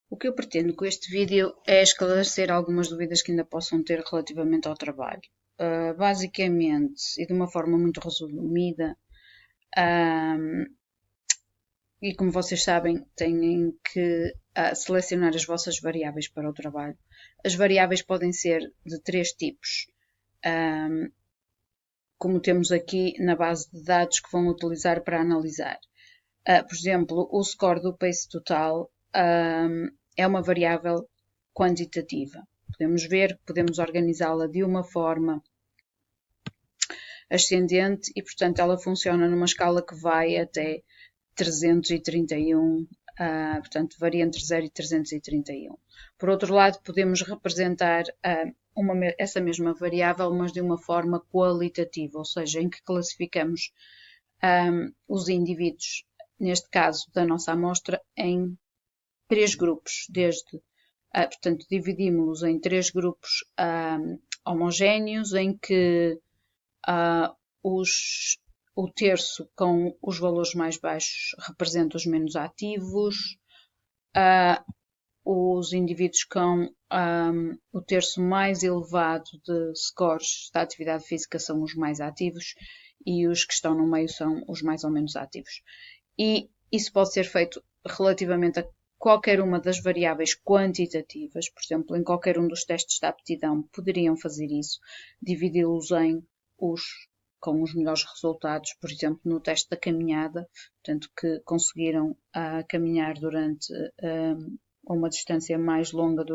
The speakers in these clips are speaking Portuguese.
O que eu pretendo com este vídeo é esclarecer algumas dúvidas que ainda possam ter relativamente ao trabalho. Basicamente, e de uma forma muito resumida, e como vocês sabem, têm que selecionar as vossas variáveis para o trabalho. As variáveis podem ser de três tipos, como temos aqui na base de dados que vão utilizar para analisar. Por exemplo, o score do PACE total é uma variável quantitativa. Podemos ver que podemos organizá-la de uma forma ascendente e, portanto, ela funciona numa escala que vai até 331, portanto, varia entre 0 e 331. Por outro lado, podemos representar essa mesma variável, mas de uma forma qualitativa, ou seja, em que classificamos os indivíduos, neste caso da nossa amostra, em três grupos, portanto, dividimos-los em três grupos homogéneos, em que o terço com os valores mais baixos representa os menos ativos, os indivíduos com o terço mais elevado de scores da atividade física são os mais ativos e os que estão no meio são os mais ou menos ativos. E isso pode ser feito relativamente a qualquer uma das variáveis quantitativas, por exemplo, em qualquer um dos testes de aptidão poderiam fazer isso, dividi-los em com os melhores resultados, por exemplo, no teste da caminhada, portanto, que conseguiram caminhar durante uma distância mais longa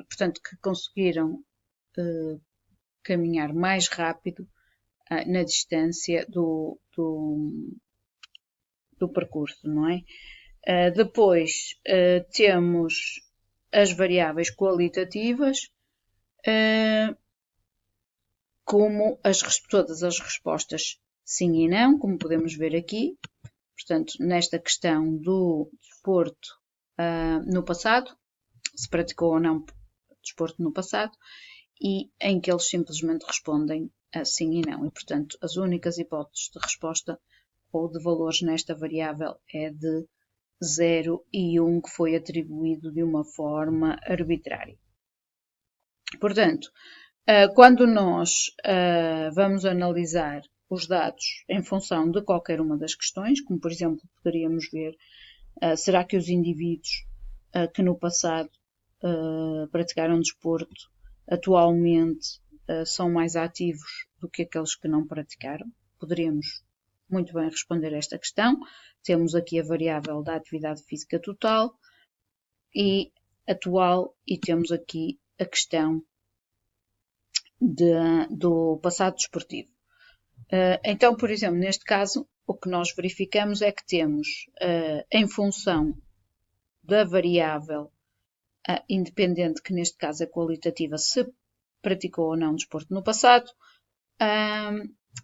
portanto, que conseguiram caminhar mais rápido na distância do percurso, não é? Depois temos as variáveis qualitativas, como todas as respostas sim e não, como podemos ver aqui. Portanto, nesta questão do desporto no passado, se praticou ou não desporto no passado, e em que eles simplesmente respondem sim e não. E, portanto, as únicas hipóteses de resposta ou de valores nesta variável é de 0 e 1, que foi atribuído de uma forma arbitrária. Portanto, quando nós vamos analisar os dados em função de qualquer uma das questões, como por exemplo poderíamos ver, será que os indivíduos que no passado praticaram desporto atualmente são mais ativos do que aqueles que não praticaram? Poderíamos muito bem responder a esta questão. Temos aqui a variável da atividade física total e atual, e temos aqui a questão do passado desportivo. Então, por exemplo, neste caso, o que nós verificamos é que temos, em função da variável independente, que neste caso é qualitativa, se praticou ou não desporto no passado,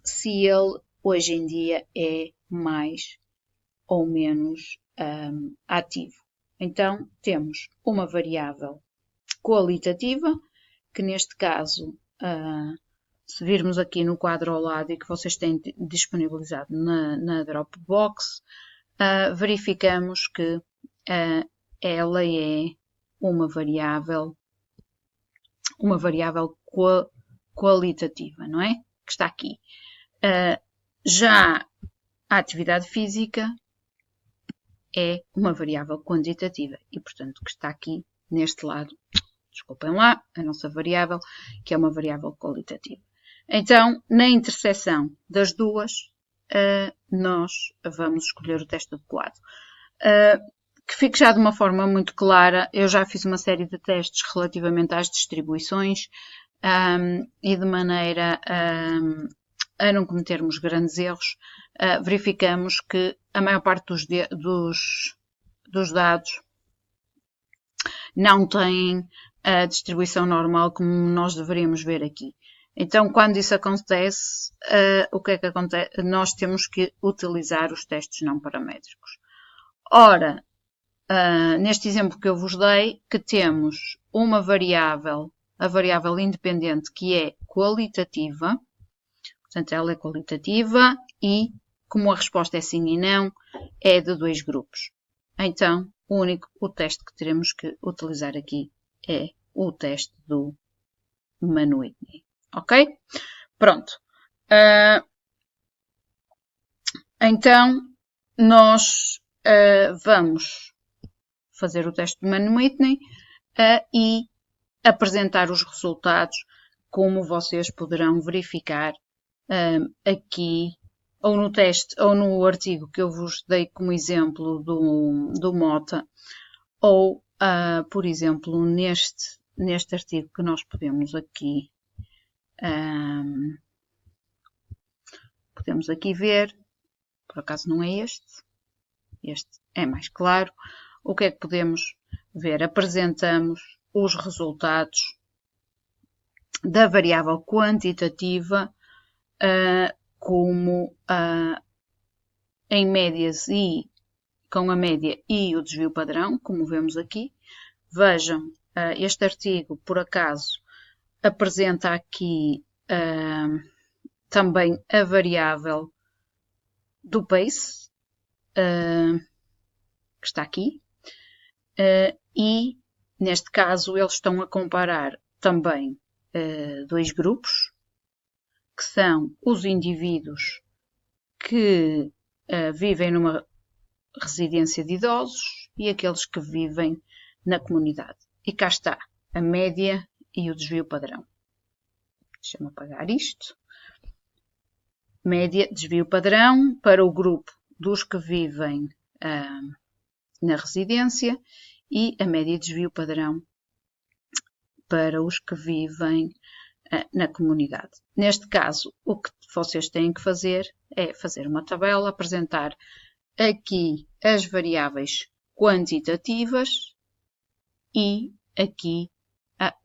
se ele hoje em dia é mais ou menos ativo. Então, temos uma variável qualitativa, que neste caso, se virmos aqui no quadro ao lado e que vocês têm disponibilizado na Dropbox, verificamos que ela é uma variável qualitativa, não é? Que está aqui. Já a atividade física é uma variável quantitativa e, portanto, que está aqui neste lado. Desculpem lá, a nossa variável, que é uma variável qualitativa. Então, na interseção das duas, nós vamos escolher o teste adequado. Que fique já de uma forma muito clara, eu já fiz uma série de testes relativamente às distribuições e de maneira a não cometermos grandes erros, verificamos que a maior parte dos dados não têm a distribuição normal como nós deveríamos ver aqui. Então, quando isso acontece, o que é que acontece? Nós temos que utilizar os testes não paramétricos. Ora, neste exemplo que eu vos dei, que temos uma variável, a variável independente, que é qualitativa, portanto ela é qualitativa e, como a resposta é sim e não, é de 2 grupos. Então, o teste que teremos que utilizar aqui é o teste do Mann-Whitney. Ok? Pronto. Então, nós vamos fazer o teste do Mann-Whitney e apresentar os resultados, como vocês poderão verificar aqui, ou no teste, ou no artigo que eu vos dei como exemplo do Mota, ou, por exemplo, neste artigo que nós podemos aqui ver, por acaso não é este é mais claro. O que é que podemos ver? Apresentamos os resultados da variável quantitativa como em médias e com a média e o desvio padrão, como vemos aqui. Vejam, este artigo, por acaso, apresenta aqui também a variável do pace, que está aqui, e neste caso eles estão a comparar também 2 grupos, que são os indivíduos que vivem numa residência de idosos e aqueles que vivem na comunidade. E cá está a média e o desvio padrão. Deixa-me apagar isto. Média, desvio padrão para o grupo dos que vivem na residência e a média e desvio padrão para os que vivem na comunidade. Neste caso, o que vocês têm que fazer é fazer uma tabela, apresentar aqui as variáveis quantitativas e aqui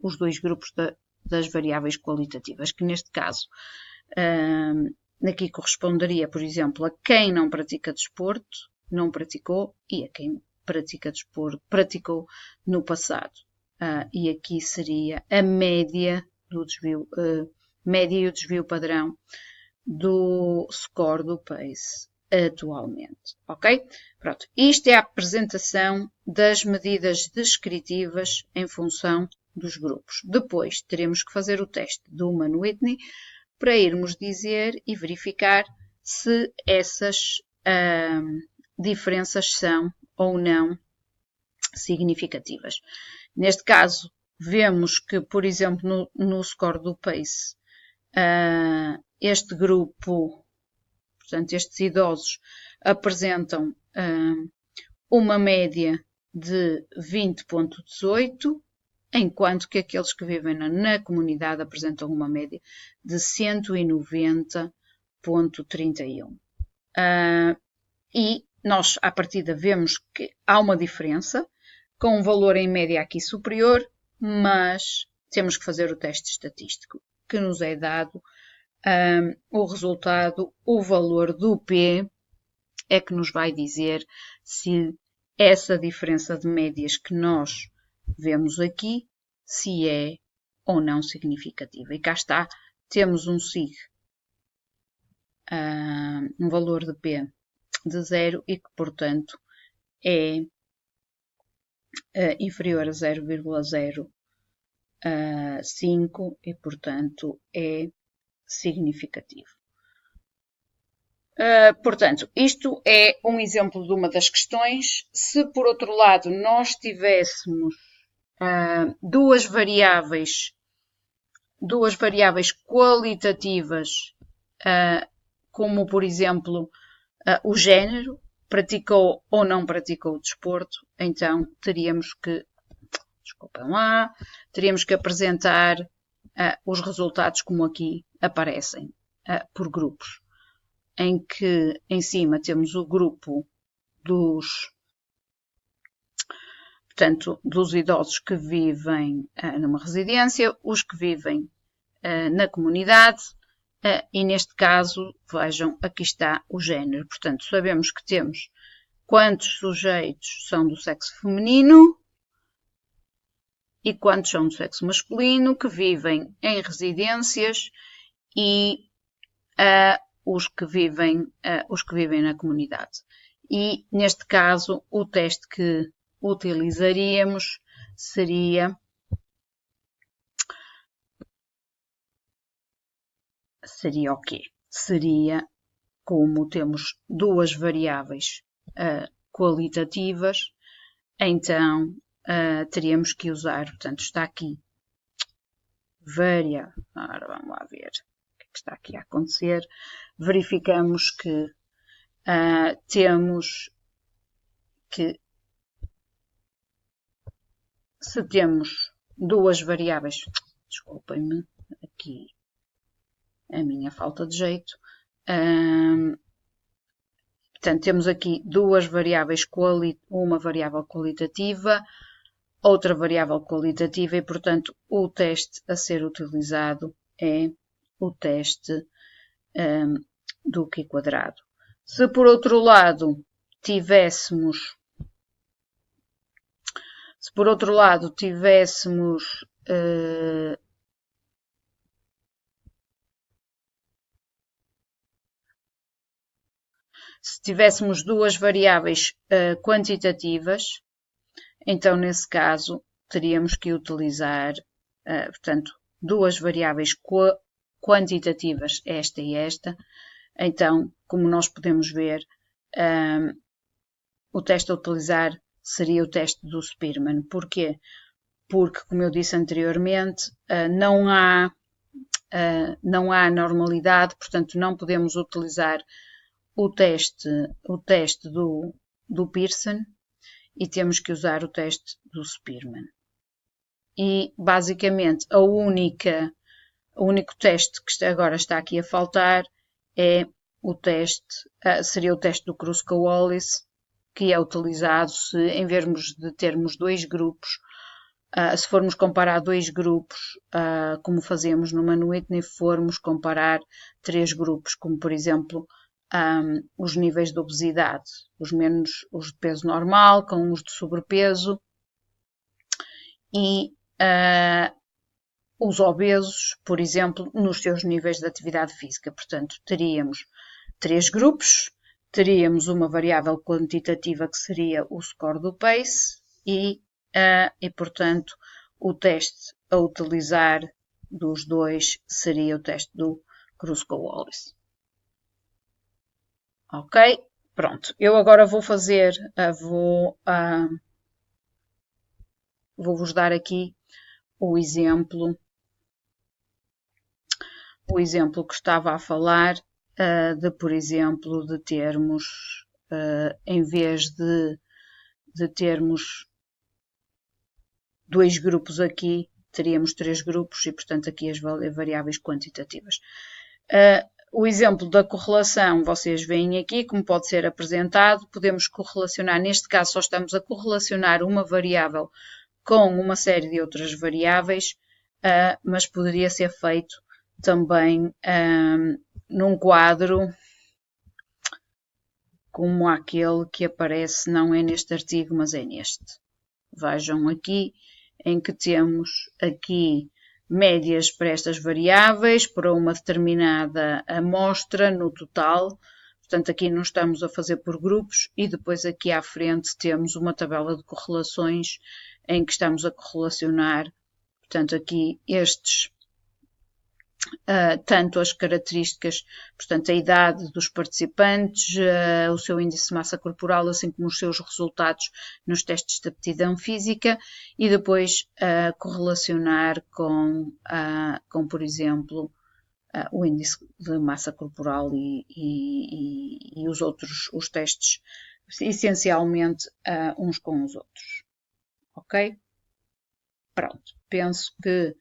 os 2 grupos das variáveis qualitativas, que neste caso aqui corresponderia, por exemplo, a quem não pratica desporto, não praticou, e a quem pratica desporto, praticou no passado. E aqui seria a média do desvio, média e o desvio padrão do score do PACE atualmente, ok? Pronto, isto é a apresentação das medidas descritivas em função dos grupos. Depois teremos que fazer o teste do Mann-Whitney para irmos dizer e verificar se essas diferenças são ou não significativas. Neste caso, vemos que, por exemplo, no score do PACE, este grupo, portanto, estes idosos apresentam uma média de 20,18, enquanto que aqueles que vivem na comunidade apresentam uma média de 190,31. E nós, à partida, vemos que há uma diferença, com um valor em média aqui superior, mas temos que fazer o teste estatístico, que nos é dado o resultado, o valor do P, é que nos vai dizer se essa diferença de médias que nós vemos aqui, se é ou não significativa. E cá está, temos um SIG, um valor de P de 0 e que, portanto, é inferior a 0,05 e, portanto, é significativo. Portanto, isto é um exemplo de uma das questões. Se, por outro lado, nós tivéssemos duas variáveis qualitativas, como, por exemplo, o género, praticou ou não praticou o desporto, então teríamos que, teríamos que apresentar os resultados como aqui aparecem, por grupos, em que em cima temos o grupo dos idosos que vivem numa residência, os que vivem na comunidade, e neste caso, vejam, aqui está o género. Portanto, sabemos que temos quantos sujeitos são do sexo feminino e quantos são do sexo masculino que vivem em residências e os que vivem na comunidade. E, neste caso, o teste que utilizaríamos seria o quê? Seria, como temos duas variáveis qualitativas, então teríamos que usar, portanto, está aqui variável. Agora vamos lá ver o que está aqui a acontecer. Verificamos que temos que, se temos duas variáveis, desculpem-me aqui a minha falta de jeito, portanto temos aqui duas variáveis, uma variável qualitativa, outra variável qualitativa e, portanto, o teste a ser utilizado é o teste do Q². Se, por outro lado, tivéssemos se tivéssemos duas variáveis quantitativas, então, nesse caso, teríamos que utilizar, portanto, duas variáveis quantitativas, esta e esta. Então, como nós podemos ver, o teste a utilizar seria o teste do Spearman. Porquê? Porque, como eu disse anteriormente, não há normalidade, portanto, não podemos utilizar o teste do Pearson e temos que usar o teste do Spearman. E, basicamente, o único teste que agora está aqui a faltar é seria o teste do Kruskal-Wallis, que é utilizado se, em vez de termos dois grupos, se formos comparar dois grupos, como fazemos no Mann-Whitney, formos comparar três grupos, como, por exemplo, os níveis de obesidade, os de peso normal, com os de sobrepeso, e os obesos, por exemplo, nos seus níveis de atividade física. Portanto, teríamos três grupos, teríamos uma variável quantitativa que seria o score do PACE e portanto, o teste a utilizar dos dois seria o teste do Kruskal-Wallis. Ok? Pronto. Eu agora vou fazer, vou-vos dar aqui o exemplo que estava a falar de, por exemplo, de termos, em vez de termos dois grupos aqui, teríamos três grupos e, portanto, aqui as variáveis quantitativas. O exemplo da correlação, vocês veem aqui como pode ser apresentado. Podemos correlacionar, neste caso só estamos a correlacionar uma variável com uma série de outras variáveis, mas poderia ser feito também num quadro como aquele que aparece, não é neste artigo, mas é neste. Vejam aqui, em que temos aqui médias para estas variáveis, para uma determinada amostra no total. Portanto, aqui não estamos a fazer por grupos e depois aqui à frente temos uma tabela de correlações em que estamos a correlacionar, portanto, aqui tanto as características, portanto, a idade dos participantes, o seu índice de massa corporal, assim como os seus resultados nos testes de aptidão física e depois correlacionar com, por exemplo, o índice de massa corporal e os testes, essencialmente, uns com os outros. Ok? Pronto, penso que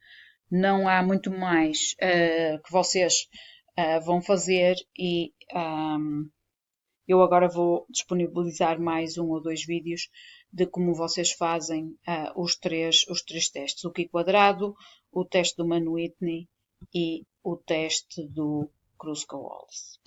não há muito mais que vocês vão fazer e eu agora vou disponibilizar mais um ou dois vídeos de como vocês fazem os três testes, o Q², o teste do Mann-Whitney e o teste do Kruskal-Wallis.